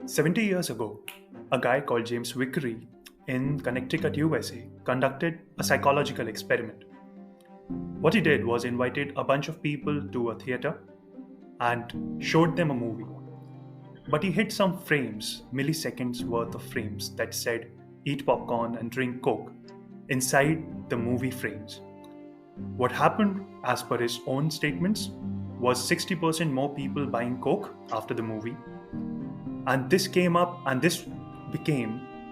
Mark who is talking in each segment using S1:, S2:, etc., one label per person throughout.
S1: 70 years ago, a guy called James Vickery in Connecticut, USA, conducted a psychological experiment. What he did was invited a bunch of people to a theater and showed them a movie. But he hit some frames, milliseconds worth of frames that said eat popcorn and drink Coke inside the movie frames. What happened, as per his own statements, was 60% more people buying Coke after the movie. And this became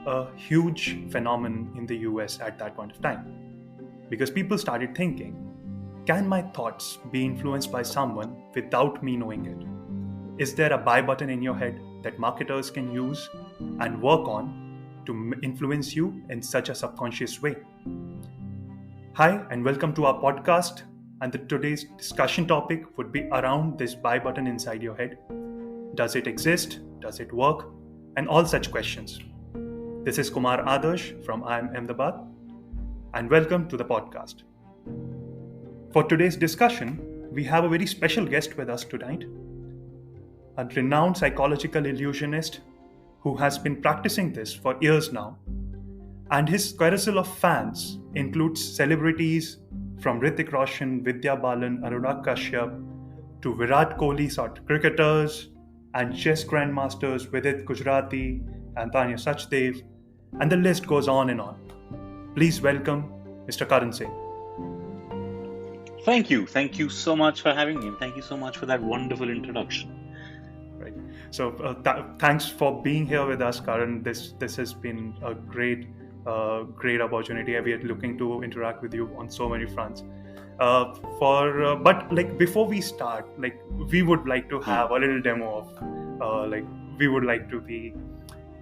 S1: a huge phenomenon in the US at that point of time. Because people started thinking, can my thoughts be influenced by someone without me knowing it? Is there a buy button in your head that marketers can use and work on to influence you in such a subconscious way? Hi, and welcome to our podcast. And today's discussion topic would be around this buy button inside your head. Does it exist? Does it work? And all such questions. This is Kumar Adarsh from IIM Ahmedabad, and welcome to the podcast. For today's discussion, we have a very special guest with us tonight, a renowned psychological illusionist who has been practicing this for years now. And his carousel of fans includes celebrities from Hrithik Roshan, Vidya Balan, Anurag Kashyap, to Virat Kohli sort of cricketers and chess grandmasters Vidit Gujarati and Tanya Sachdev, and the list goes on and on. Please welcome Mr. Karan Singh.
S2: Thank you. Thank you so much for having me. And thank you so much for that wonderful introduction.
S1: Right. So thanks for being here with us, Karan. This has been a great opportunity. We are looking to interact with you on so many fronts. But before we start, we would like to have a little demo of we would like to be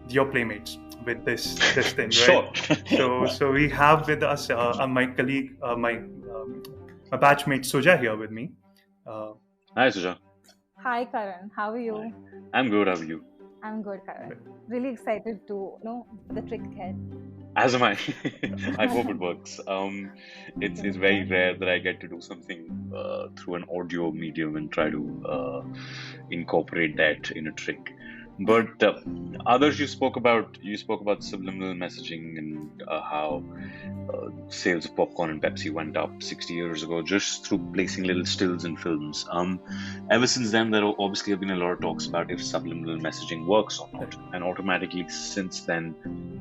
S1: your playmates with this thing, right?
S2: Sure.
S1: So we have with us my colleague, my batchmate Suja here with me.
S2: Hi, Suja.
S3: Hi, Karan. How are you?
S2: Hi. I'm good. How are you?
S3: I'm good, Karan. Really excited to know the trick ahead.
S2: As am I. I hope it works. It's very rare that I get to do something through an audio medium and try to incorporate that in a trick. But others, you spoke about subliminal messaging and how sales of popcorn and Pepsi went up 60 years ago just through placing little stills in films. Ever since then, there obviously have been a lot of talks about if subliminal messaging works or not. And automatically, since then,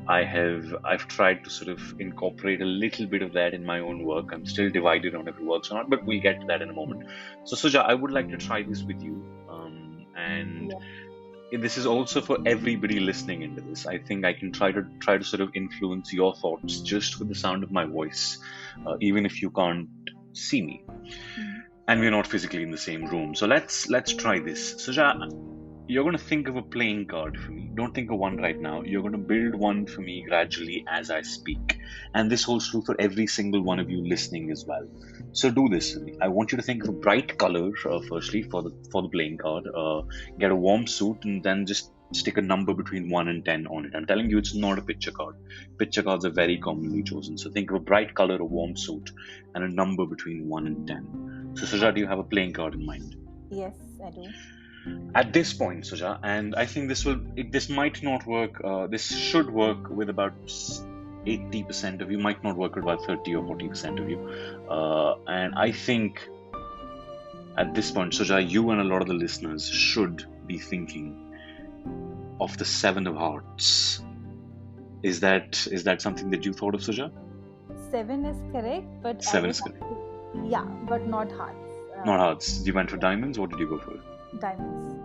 S2: I've tried to sort of incorporate a little bit of that in my own work. I'm still divided on if it works or not, but we'll get to that in a moment. So, Suja, I would like to try this with you, and. Yeah. This is also for everybody listening into this. I think I can try to sort of influence your thoughts just with the sound of my voice, even if you can't see me, and we're not physically in the same room. So let's try this. Suja, you're going to think of a playing card for me. Don't think of one right now. You're going to build one for me gradually as I speak, and this holds true for every single one of you listening as well. So do this for me. I want you to think of a bright color firstly for the playing card. Get a warm suit and then just stick a number between 1 and 10 on it. I'm telling you, it's not a picture card. Picture cards are very commonly chosen. So think of a bright color, a warm suit, and a number between 1 and 10. So Suja, do you have a playing card in mind?
S3: Yes, I do.
S2: At this point, Suja, and I think this might not work. This should work with about 80% of you, might not work with about 30 or 40% of you. And I think at this point, Suja, you and a lot of the listeners should be thinking of the 7 of Hearts. Is that something that you thought of, Suja?
S3: 7 is correct, but
S2: 7 is correct.
S3: Yeah, but not hearts.
S2: Not hearts. You went for diamonds. What did you go for?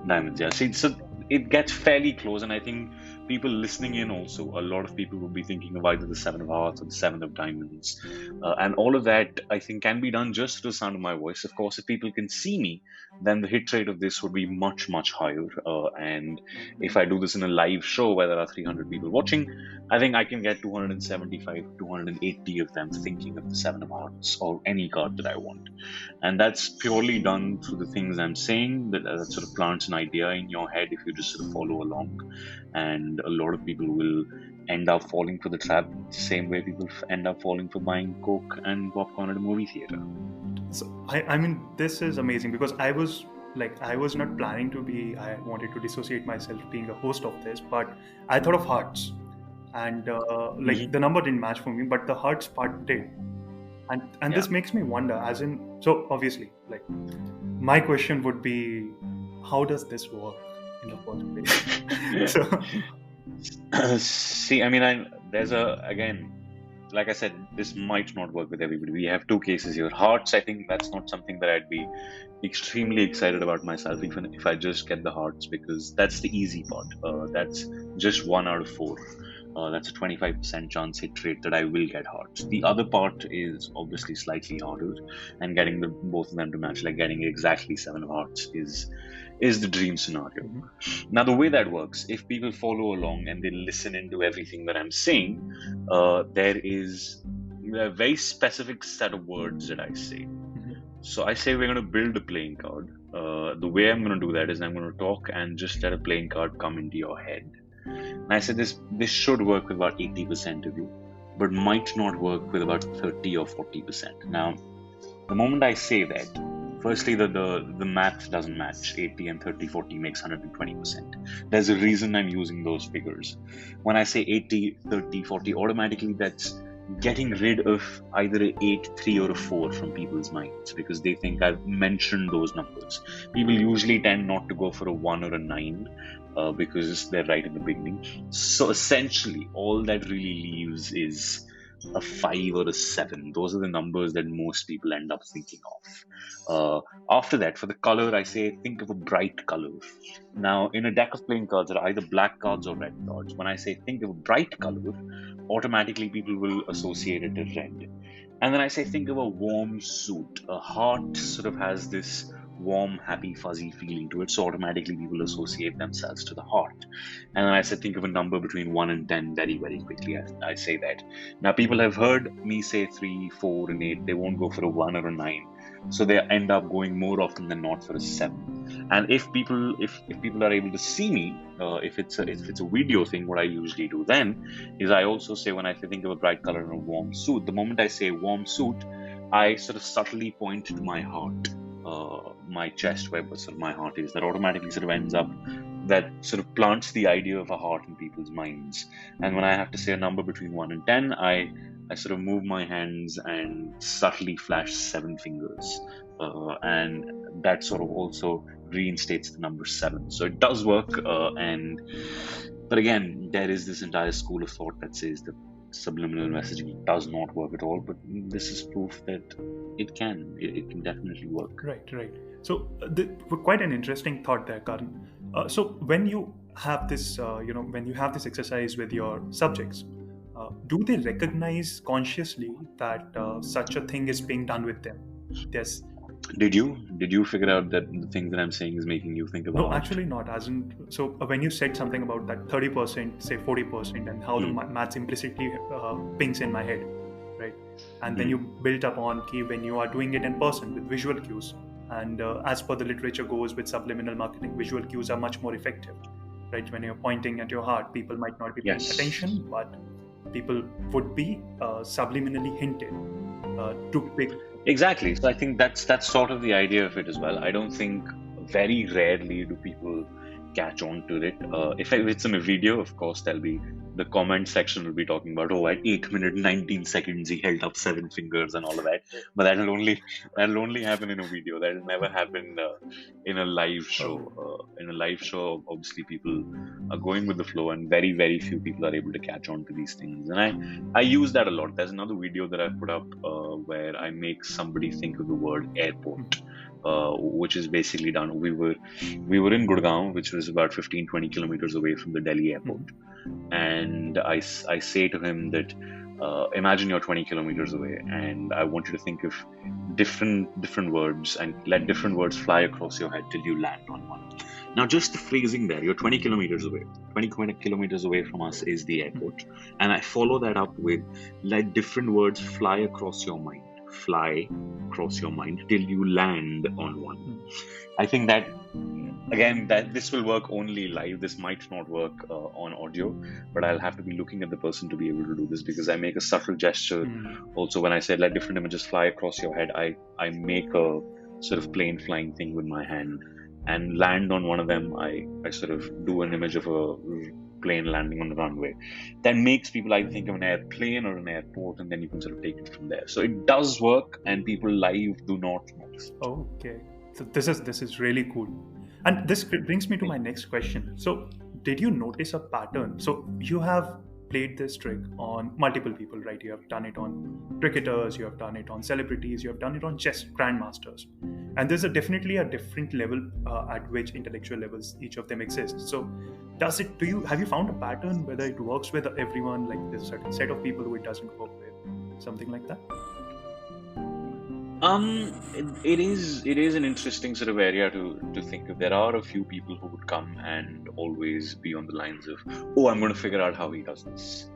S3: Diamonds.
S2: Yeah. See, so it gets fairly close, and I think people listening in also, a lot of people will be thinking of either the 7 of Hearts or the 7 of Diamonds, and all of that I think can be done just to the sound of my voice. Of course, if people can see me, then the hit rate of this would be much, much higher, and if I do this in a live show where there are 300 people watching, I think I can get 275, 280 of them thinking of the 7 of Hearts or any card that I want, and that's purely done through the things I'm saying. That sort of plants an idea in your head if you just sort of follow along, and a lot of people will end up falling for the trap the same way people end up falling for buying Coke and popcorn at a movie theater.
S1: So I mean, this is amazing because I was like I was not planning to be. I wanted to dissociate myself being a host of this, but I thought of hearts, and like the number didn't match for me, but the hearts part did, and
S2: Yeah.
S1: this makes me wonder. As in, so obviously, like my question would be, how does this work in the first place? So
S2: See, again, like I said, this might not work with everybody. We have two cases here. Hearts, I think that's not something that I'd be extremely excited about myself, even if I just get the hearts, because that's the easy part. That's just 1 out of 4. That's a 25% chance hit rate that I will get hearts. The other part is obviously slightly harder, and getting both of them to match, like getting exactly 7 of hearts, is the dream scenario. Now, the way that works, if people follow along and they listen into everything that I'm saying, there is a very specific set of words that I say. So I say we're going to build a playing card. The way I'm going to do that is I'm going to talk and just let a playing card come into your head. And I said this should work with about 80% of you, but might not work with about 30 or 40%. Now, the moment I say that, firstly, the math doesn't match. 80 and 30, 40 makes 120%. There's a reason I'm using those figures. When I say 80, 30, 40, automatically that's getting rid of either a 8, 3 or a 4 from people's minds, because they think I've mentioned those numbers. People usually tend not to go for a 1 or a 9 because they're right in the beginning. So essentially, all that really leaves is a 5 or a 7. Those are the numbers that most people end up thinking of. After that, for the color, I say think of a bright color. Now, in a deck of playing cards, there are either black cards or red cards. When I say think of a bright color, automatically people will associate it to red. And then I say think of a warm suit. A heart sort of has this warm, happy, fuzzy feeling to it, so automatically people associate themselves to the heart. And then I said think of a number between 1 and 10 very, very quickly. I say that. Now, people have heard me say 3, 4 and 8. They won't go for a 1 or a 9. So they end up going more often than not for a 7. And if people are able to see me, if it's a video thing, what I usually do then is I also say, when I think of a bright color and a warm suit, the moment I say warm suit, I sort of subtly point to my heart, my chest, where sort of my heart is. That automatically sort of ends up, that sort of plants the idea of a heart in people's minds. And when I have to say a number between 1 and 10, I sort of move my hands and subtly flash 7 fingers. And that sort of also reinstates the number 7. So it does work. But again, there is this entire school of thought that says that subliminal messaging does not work at all. But this is proof that it can. It can definitely work.
S1: Right. So quite an interesting thought there, Karan. So when you have this, when you have this exercise with your subjects, do they recognize consciously that such a thing is being done with them? Yes.
S2: Did you figure out that the thing that I'm saying is making you think about
S1: No, actually not. So when you said something about that 30%, say 40%, and how the maths implicitly pings in my head, right? And then you built up on key when you are doing it in person with visual cues. And as per the literature goes, with subliminal marketing, visual cues are much more effective, right? When you're pointing at your heart, people might not be paying attention, but people would be subliminally hinted to pick.
S2: Exactly. So I think that's sort of the idea of it as well. I don't think, very rarely do people catch on to it. If it's in a video, of course, the comment section will be talking about, at 8 minutes 19 seconds he held up 7 fingers and all of that. But that'll only happen in a video. That'll never happen in a live show. In a live show, obviously people are going with the flow, and very, very few people are able to catch on to these things. And I use that a lot. There's another video that I put up where I make somebody think of the word airport. Which is basically done. We were in Gurgaon, which was about 15-20 kilometers away from the Delhi airport, and I say to him that imagine you're 20 kilometers away, and I want you to think of different words and let different words fly across your head till you land on one. Now, just the phrasing there, you're 20 kilometers away. 20 kilometers away from us is the airport, and I follow that up with let different words fly across your mind. Fly across your mind till you land on one. I think that, again, that this will work only live. This might not work on audio, but I'll have to be looking at the person to be able to do this, because I make a subtle gesture. Also, when I say let different images fly across your head, I make a sort of plane flying thing with my hand, and land on one of them. I sort of do an image of a plane landing on the runway. That makes people either think of an airplane or an airport, and then you can sort of take it from there. So it does work, and people live do not notice.
S1: Okay, so this is really cool, and this brings me to my next question. So, did you notice a pattern? So you have played this trick on multiple people, right? You have done it on cricketers, you have done it on celebrities, you have done it on chess grandmasters, and there's definitely a different level at which intellectual levels each of them exist. So, does it? Do you have you found a pattern whether it works with everyone? Like there's a certain set of people who it doesn't work with, something like that.
S2: It is an interesting sort of area to think of. There are a few people who would come and always be on the lines of, oh, I'm going to figure out how he does this.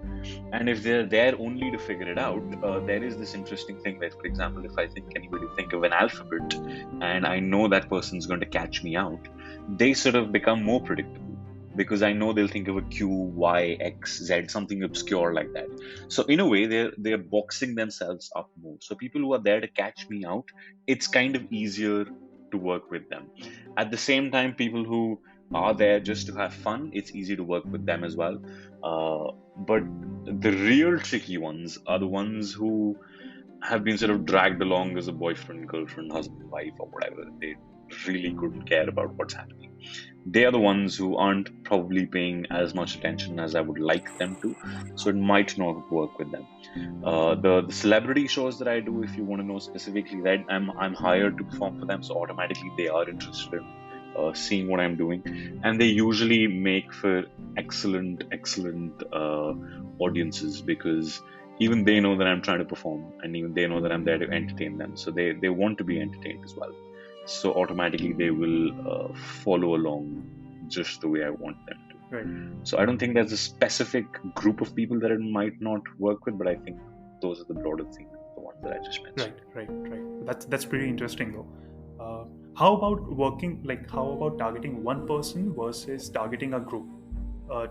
S2: And if they're there only to figure it out, there is this interesting thing that, for example, if I think anybody think of an alphabet and I know that person's going to catch me out, they sort of become more predictable because I know they'll think of a Q, Y, X, Z, something obscure like that. So in a way, they're boxing themselves up more. So people who are there to catch me out, it's kind of easier to work with them. At the same time, people who are there just to have fun, it's easy to work with them as well. But the real tricky ones are the ones who have been sort of dragged along as a boyfriend, girlfriend, husband, wife, or whatever. They really couldn't care about what's happening. They are the ones who aren't probably paying as much attention as I would like them to, so it might not work with them. The celebrity shows that I do, if you want to know specifically, that I'm hired to perform for them, so automatically they are interested in seeing what I'm doing, and they usually make for excellent audiences because even they know that I'm trying to perform, and even they know that I'm there to entertain them, so they want to be entertained as well. So automatically they will follow along just the way I want them to.
S1: Right.
S2: So I don't think there's a specific group of people that it might not work with, but I think those are the broader things, the ones that I just mentioned.
S1: Right. That's pretty interesting though. How about targeting one person versus targeting a group?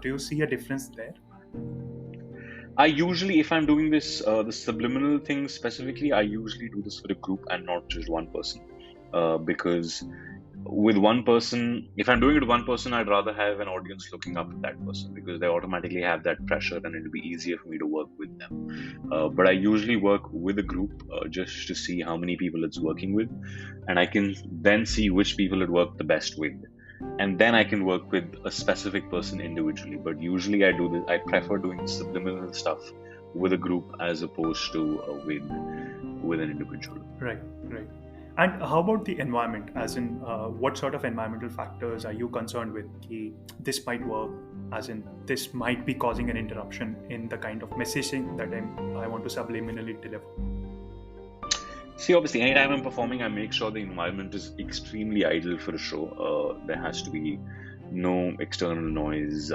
S1: Do you see a difference there?
S2: I usually, if I'm doing this, the subliminal thing specifically, I usually do this for a group and not just one person. Because with one person, if I'm doing it with one person, I'd rather have an audience looking up at that person because they automatically have that pressure and it'll be easier for me to work with them. But I usually work with a group just to see how many people it's working with, and I can then see which people it worked the best with. And then I can work with a specific person individually. But usually I prefer doing subliminal stuff with a group as opposed to with an individual.
S1: Right. And how about the environment? As in, what sort of environmental factors are you concerned with? This might work, as in, this might be causing an interruption in the kind of messaging that I want to subliminally deliver.
S2: See, obviously, anytime I'm performing, I make sure the environment is extremely ideal for a show. There has to be no external noise.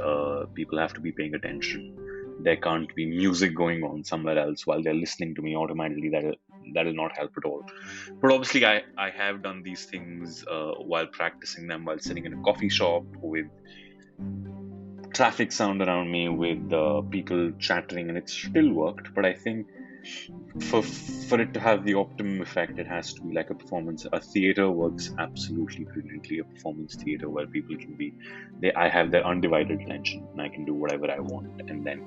S2: People have to be paying attention. There can't be music going on somewhere else while they're listening to me. Automatically, that will not help at all. But obviously, I have done these things while practicing them, while sitting in a coffee shop with traffic sound around me, with people chattering, and it still worked. But I think for it to have the optimum effect, it has to be like a performance. A theater works absolutely brilliantly. A performance theater where people can be, I have their undivided attention, and I can do whatever I want, and then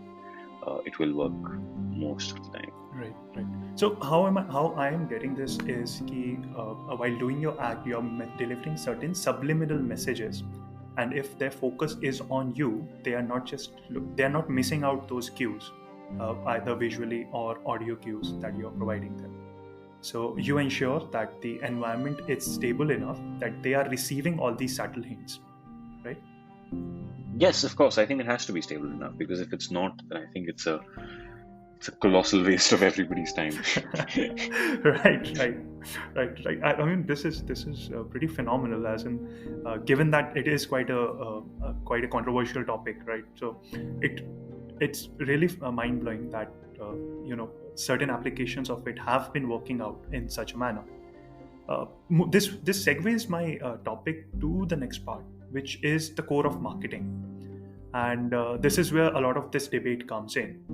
S2: it will work most of the time.
S1: Right. So how I am getting this is that while doing your act, you are delivering certain subliminal messages, and if their focus is on you, they are not missing out those cues, either visually or audio cues that you are providing them. So you ensure that the environment is stable enough that they are receiving all these subtle hints, right?
S2: Yes, of course. I think it has to be stable enough, because if it's not, then I think it's a colossal waste of everybody's time.
S1: Right. I mean, this is pretty phenomenal. As in, given that it is quite a controversial topic, right? So it's really mind blowing that certain applications of it have been working out in such a manner. This segues my topic to the next part, which is the core of marketing. And this is where a lot of this debate comes in.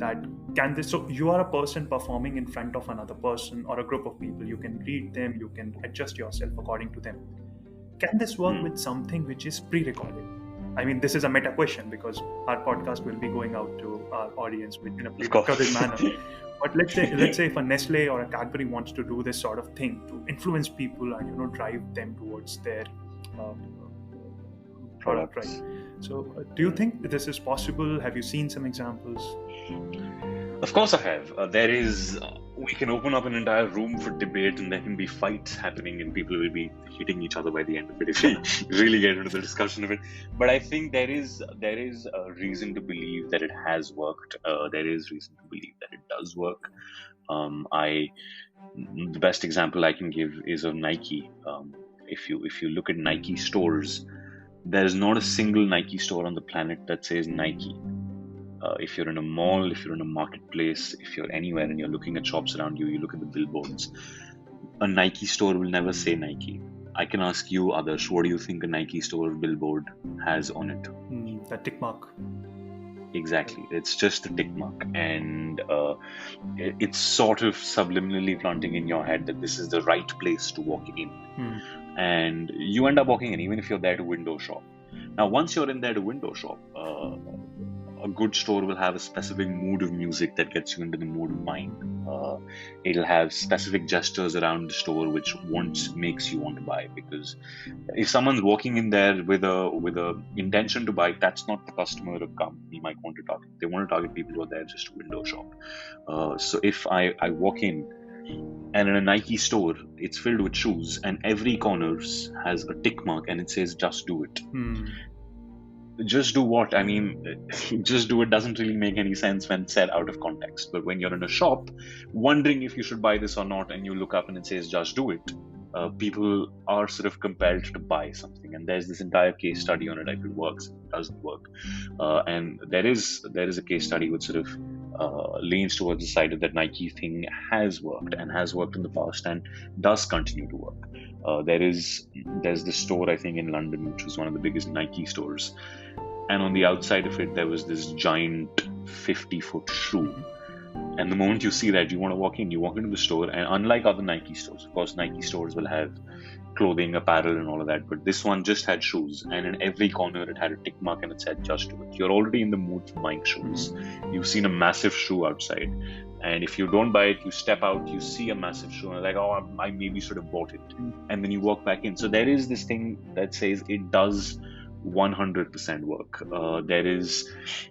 S1: So you are a person performing in front of another person or a group of people. You can read them, you can adjust yourself according to them. can this work with something which is pre-recorded? I mean, this is a meta question because our podcast will be going out to our audience in a pre-recorded manner. But let's say if a Nestle or a Cadbury wants to do this sort of thing to influence people and drive them towards their product, right? So, do you think this is possible? Have you seen some examples?
S2: Of course I have. We can open up an entire room for debate and there can be fights happening and people will be hitting each other by the end of it if we really get into the discussion of it. But I think there is a reason to believe that it has worked. There is reason to believe that it does work. The best example I can give is of Nike. If you look at Nike stores, there is not a single Nike store on the planet that says Nike. If you're in a mall, if you're in a marketplace, if you're anywhere and you're looking at shops around you, you look at the billboards, a Nike store will never say Nike. I can ask you, Adarsh, what do you think a Nike store billboard has on it?
S1: The tick mark.
S2: Exactly. It's just a tick mark. And it's sort of subliminally planting in your head that this is the right place to walk in. And you end up walking in, even if you're there to window shop. Now, once you're in there to window shop, a good store will have a specific mood of music that gets you into the mood of mind. It'll have specific gestures around the store which makes you want to buy, because if someone's walking in there with a intention to buy, that's not the customer who we might want to target. They want to target people who are there just to window shop. So if I walk in and in a Nike store, it's filled with shoes and every corner has a tick mark and it says just do it. Just do what? I mean, just do it doesn't really make any sense when said out of context. But when you're in a shop, wondering if you should buy this or not, and you look up and it says just do it, people are sort of compelled to buy something. And there's this entire case study on it, if it works, if it doesn't work. And there is a case study which sort of leans towards the side of that Nike thing has worked and has worked in the past and does continue to work. There's this store, I think, in London, which was one of the biggest Nike stores. And on the outside of it, there was this giant 50-foot shoe. And the moment you see that, you want to walk in. You walk into the store, and unlike other Nike stores, of course, Nike stores will have clothing, apparel, and all of that. But this one just had shoes, and in every corner it had a tick mark and it said just do it. You're already in the mood for buying shoes. You've seen a massive shoe outside. And if you don't buy it, you step out, you see a massive shoe, and like, oh, I maybe should have bought it. And then you walk back in. So there is this thing that says it does 100% work. There is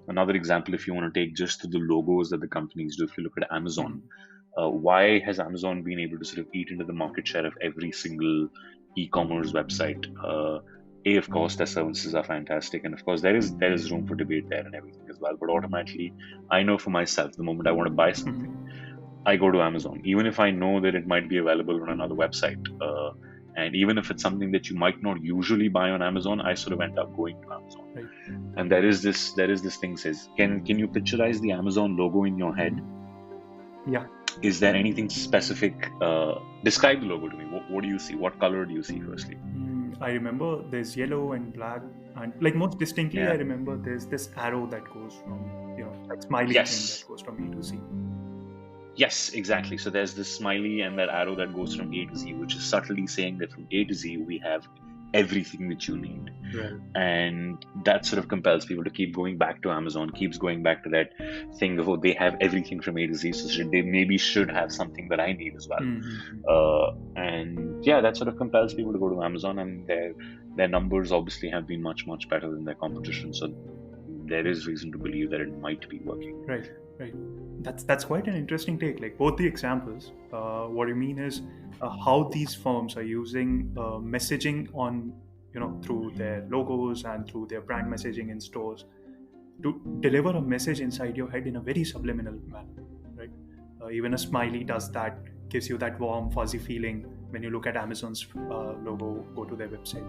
S2: another example, if you want to take just to the logos that the companies do. If you look at Amazon, why has Amazon been able to sort of eat into the market share of every single e-commerce website? Of course, their services are fantastic, and of course, there is room for debate there and everything as well. But automatically, I know for myself, the moment I want to buy something, I go to Amazon, even if I know that it might be available on another website. And even if it's something that you might not usually buy on Amazon, I sort of end up going to Amazon. Right. And there is this thing says, can you picturize the Amazon logo in your head?
S1: Yeah.
S2: Is there anything specific? Describe the logo to me. What do you see? What color do you see firstly?
S1: I remember there's yellow and black, and like most distinctly, I remember there's this arrow that goes from, like smiley thing that goes from A to Z.
S2: Yes, exactly. So there's this smiley and that arrow that goes from A to Z, which is subtly saying that from A to Z, we have everything that you need.
S1: Right.
S2: And that sort of compels people to keep going back to Amazon, keeps going back to that thing of, oh, they have everything from A to Z, so they maybe should have something that I need as well. And yeah, that sort of compels people to go to Amazon, and their numbers obviously have been much, much better than their competition. So there is reason to believe that it might be working.
S1: Right. That's quite an interesting take. Like both the examples, what you mean is how these firms are using messaging on, through their logos and through their brand messaging in stores to deliver a message inside your head in a very subliminal manner, right? Even a smiley does that, gives you that warm, fuzzy feeling when you look at Amazon's logo, go to their website.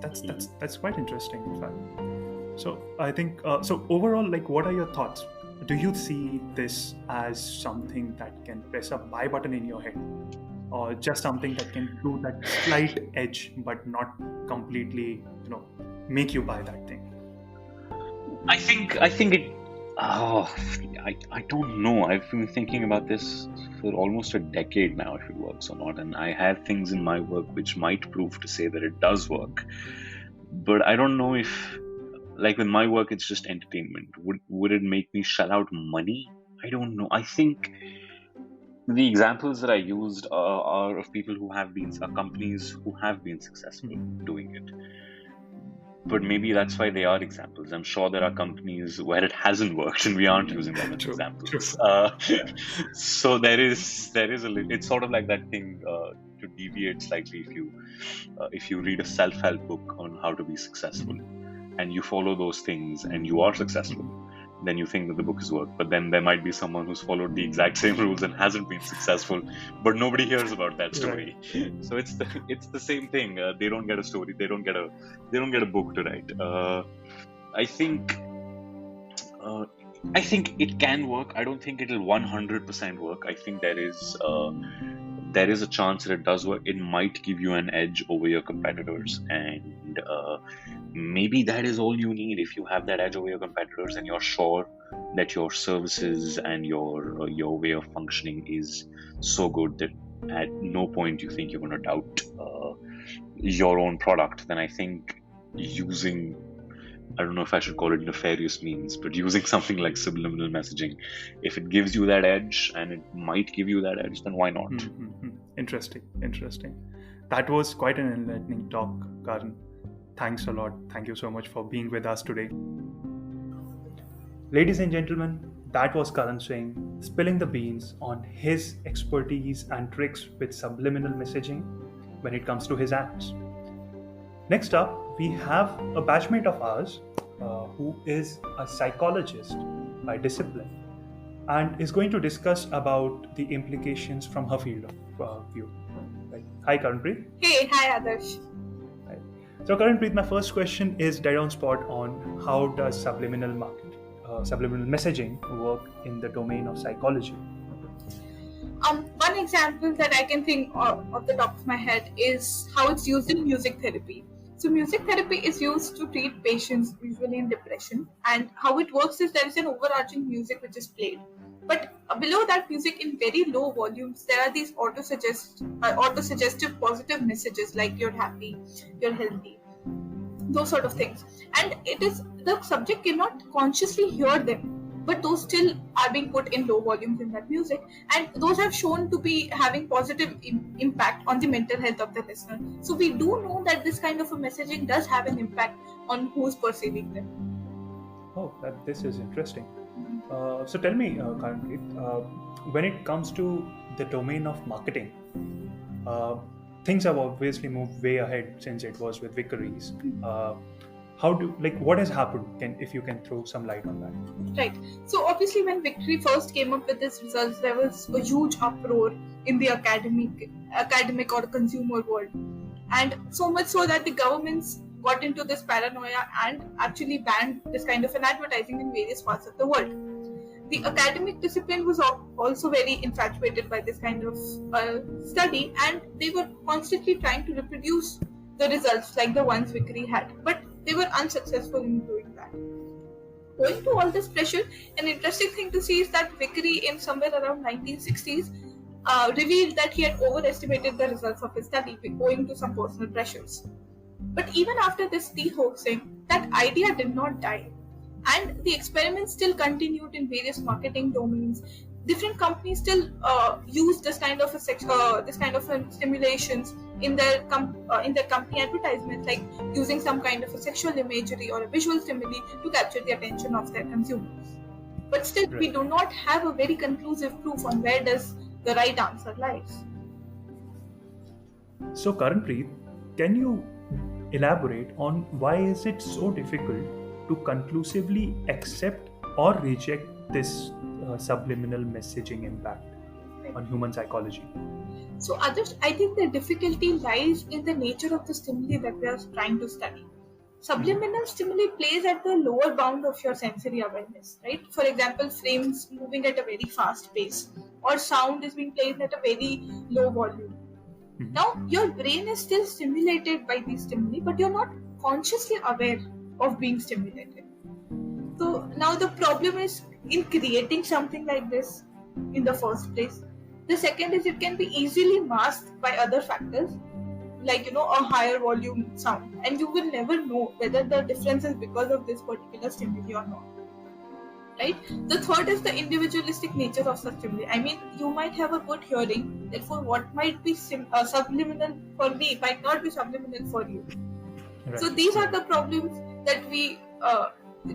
S1: That's quite interesting, in fact. So I think, so overall, like, what are your thoughts? Do you see this as something that can press a buy button in your head, or just something that can do that slight edge but not completely, make you buy that thing?
S2: I think Oh, I don't know. I've been thinking about this for almost a decade now, if it works or not. And I have things in my work which might prove to say that it does work. But I don't know if, like with my work, it's just entertainment. Would it make me shell out money? I don't know. I think the examples that I used are of people who have been, are companies who have been successful doing it. But maybe that's why they are examples. I'm sure there are companies where it hasn't worked and we aren't using them as
S1: True,
S2: examples.
S1: true.
S2: So it's sort of like that thing, to deviate slightly. If you read a self-help book on how to be successful and you follow those things and you are successful, then you think that the book has worked. But then there might be someone who's followed the exact same rules and hasn't been successful, but nobody hears about that story.
S1: Right.
S2: So it's the same thing. They don't get a story. They don't get a book to write. I think it can work. I don't think it'll 100% work. I think there is a chance that it does work. It might give you an edge over your competitors, and maybe that is all you need. If you have that edge over your competitors and you're sure that your services and your way of functioning is so good that at no point you think you're going to doubt your own product, then I think using, I don't know if I should call it nefarious means, but using something like subliminal messaging, if it gives you that edge, and it might give you that edge, then why not?
S1: Interesting. That was quite an enlightening talk, Karan. Thanks a lot. Thank you so much for being with us today. Ladies and gentlemen, that was Karan Singh spilling the beans on his expertise and tricks with subliminal messaging when it comes to his ads. Next up, we have a batchmate of ours who is a psychologist by discipline and is going to discuss about the implications from her field of view. Right. Hi, Karanpreet.
S3: Hey, hi Adarsh.
S1: Hi. So, Karanpreet, my first question is dead on spot on how does subliminal messaging work in the domain of psychology?
S3: One example that I can think of off the top of my head is how it's used in music therapy. So music therapy is used to treat patients usually in depression, and how it works is there is an overarching music which is played. But below that music in very low volumes, there are these auto-suggestive positive messages like you're happy, you're healthy, those sort of things. And the subject cannot consciously hear them, but those still are being put in low volumes in that music, and those have shown to be having positive impact on the mental health of the listener. So we do know that this kind of a messaging does have an impact on who's perceiving them.
S1: Oh, this is interesting. So tell me, Karanpreet, when it comes to the domain of marketing, things have obviously moved way ahead since it was with Vickery's. What has happened? If you can throw some light on that.
S3: Right. So obviously, when Vickery first came up with its results, there was a huge uproar in the academic or consumer world, and so much so that the governments got into this paranoia and actually banned this kind of an advertising in various parts of the world. The academic discipline was also very infatuated by this kind of study, and they were constantly trying to reproduce the results like the ones Vickery had, but they were unsuccessful in doing that. Owing to all this pressure, an interesting thing to see is that Vickery in somewhere around 1960s revealed that he had overestimated the results of his study owing to some personal pressures. But even after this de-hoaxing, that idea did not die, and the experiments still continued in various marketing domains. Different companies still use this kind of stimulations in their company advertisements, like using some kind of a sexual imagery or a visual stimuli to capture the attention of their consumers. But still, we do not have a very conclusive proof on where does the right answer lies.
S1: So, Karanpreet, can you elaborate on why is it so difficult to conclusively accept or reject this subliminal messaging impact on human psychology?
S3: So, others, I think the difficulty lies in the nature of the stimuli that we are trying to study. Subliminal stimuli plays at the lower bound of your sensory awareness, right? For example, frames moving at a very fast pace, or sound is being played at a very low volume. Now, your brain is still stimulated by these stimuli, but you're not consciously aware of being stimulated. So now the problem is in creating something like this in the first place. The second is it can be easily masked by other factors, like a higher volume sound, and you will never know whether the difference is because of this particular stimuli or not. Right? The third is the individualistic nature of such stimuli. I mean, you might have a good hearing, therefore what might be subliminal for me might not be subliminal for you.
S1: Right.
S3: So these are the problems that we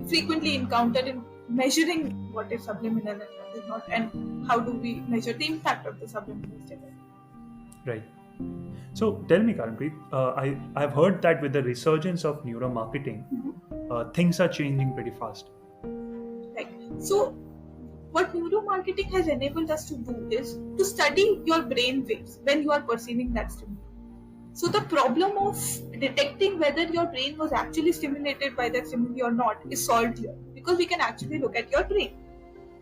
S3: frequently encounter in measuring what is subliminal and what is not, and how do we measure the impact of the subliminal stimuli.
S1: Right. So tell me, Karanpreet, I've heard that with the resurgence of neuromarketing, things are changing pretty fast.
S3: Right. So what neuromarketing has enabled us to do is to study your brain waves when you are perceiving that stimuli. So the problem of detecting whether your brain was actually stimulated by that stimuli or not is solved here, because we can actually look at your brain,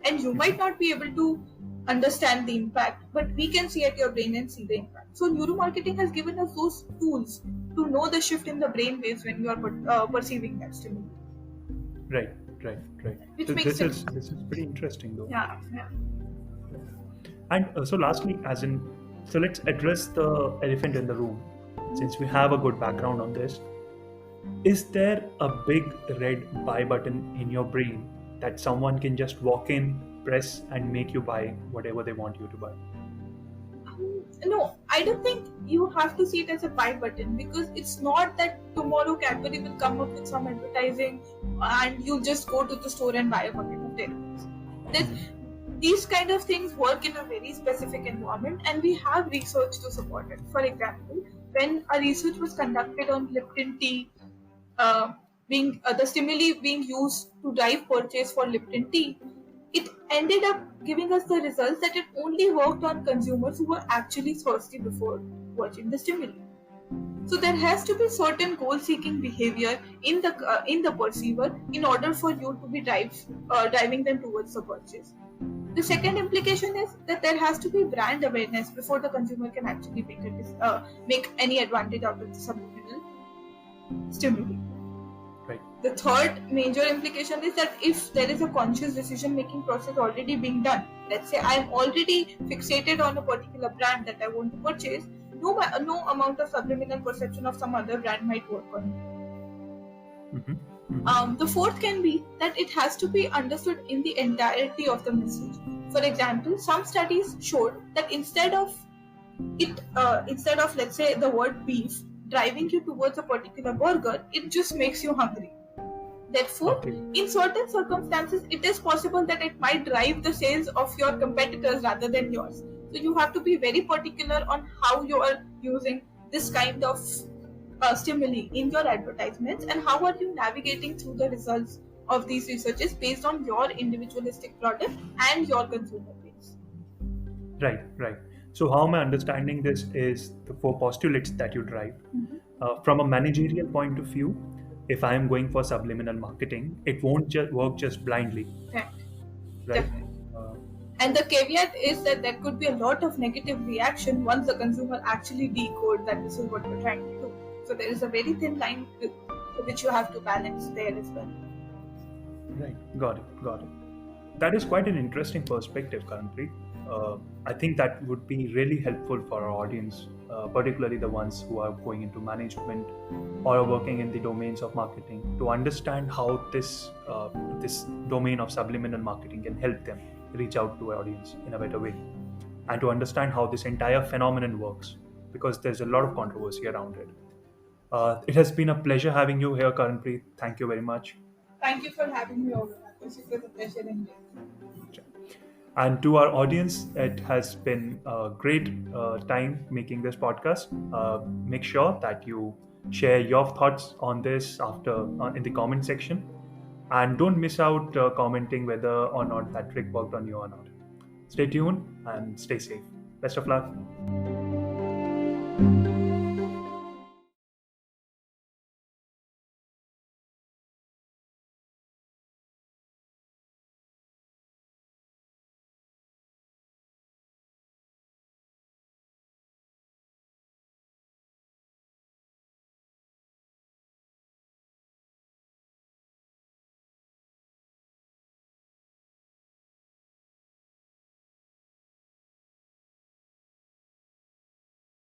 S3: and you might not be able to understand the impact, but we can see at your brain and see the impact. So neuromarketing has given us those tools to know the shift in the brain waves when you are perceiving that stimuli.
S1: Right.
S3: Which
S1: So
S3: makes
S1: this
S3: sense.
S1: is pretty interesting, though.
S3: Yeah.
S1: And so lastly, so let's address the elephant in the room. Since we have a good background on this, is there a big red buy button in your brain that someone can just walk in, press, and make you buy whatever they want you to buy?
S3: No, I don't think you have to see it as a buy button, because it's not that tomorrow Cadbury will come up with some advertising and you'll just go to the store and buy a bucket of dairy milk. These kind of things work in a very specific environment, and we have research to support it. For example, when a research was conducted on Lipton tea, the stimuli being used to drive purchase for Lipton tea, it ended up giving us the results that it only worked on consumers who were actually thirsty before watching the stimuli. So there has to be certain goal-seeking behavior in the perceiver in order for you to be driving them towards the purchase. The second implication is that there has to be brand awareness before the consumer can actually make any advantage out of the subliminal stimuli.
S1: Right.
S3: The third major implication is that if there is a conscious decision-making process already being done, let's say I am already fixated on a particular brand that I want to purchase, no amount of subliminal perception of some other brand might work on me. The fourth can be that it has to be understood in the entirety of the message. For example, some studies showed that instead of let's say the word beef driving you towards a particular burger, it just makes you hungry. Therefore, in certain circumstances, it is possible that it might drive the sales of your competitors rather than yours. So you have to be very particular on how you are using this kind of stimuli in your advertisements, and how are you navigating through the results of these researches based on your individualistic product and your consumer base.
S1: Right. So how am I understanding this is the four postulates that you drive. From a managerial point of view, if I am going for subliminal marketing, it won't just work just blindly.
S3: Right.
S1: Right.
S3: And the caveat is that there could be a lot of negative reaction once the consumer actually decodes that this is what we're trying to do. So there is a very thin line which you have to balance there as well.
S1: Right. Got it. That is quite an interesting perspective, Karanpreet. I think that would be really helpful for our audience, particularly the ones who are going into management or are working in the domains of marketing, to understand how this domain of subliminal marketing can help them reach out to our audience in a better way, and to understand how this entire phenomenon works, because there's a lot of controversy around it. It has been a pleasure having you here, Karanpreet. Thank you very much.
S3: Thank you for having me over. It was a pleasure indeed.
S1: And to our audience, it has been a great time making this podcast. Make sure that you share your thoughts on this in the comment section, and don't miss out commenting whether or not that trick worked on you or not. Stay tuned and stay safe. Best of luck.